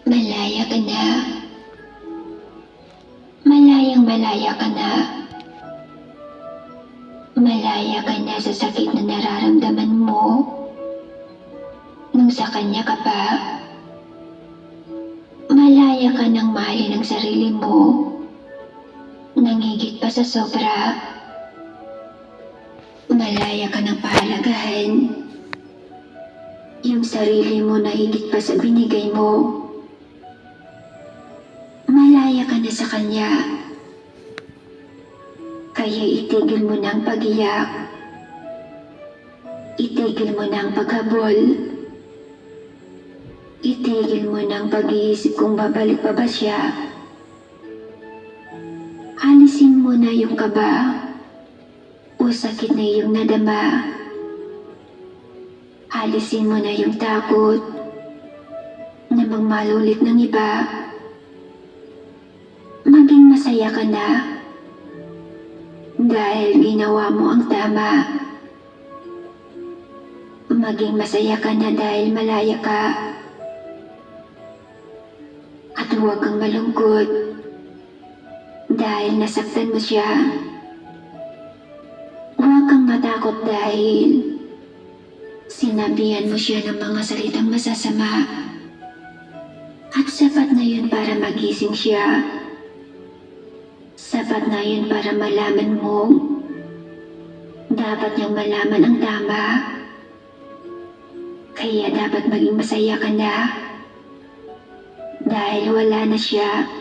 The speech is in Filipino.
Malaya ka na. Malayang malaya ka na. Malaya ka na sa sakit na nararamdaman mo nung sa kanya ka pa. Malaya ka ng mahalin ang sarili mo nang higit pa sa sobra. Malaya ka ng pahalagahan yung sarili mo na higit pa sa binigay mo. Malaya ka na sa kanya. Kaya itigil mo na ang pag-iyak. Itigil mo na ang paghabol. Itigil mo na ang pag-iisip kung babalik pa ba siya. Alisin mo na yung kaba o sakit na iyong nadama. Alisin mo na yung takot na magmalulit ng iba. Maging masaya ka na dahil ginawa mo ang tama. Maging masaya ka na dahil malaya ka. At huwag kang malungkot dahil nasaktan mo siya. Huwag kang matakot dahil sinabihan mo siya ng mga salitang masasama. At sapat na yun para magising siya. Sapat na yun para malaman mo dapat niyang malaman ang tama. Kaya dapat maging masaya ka na dahil wala na siya.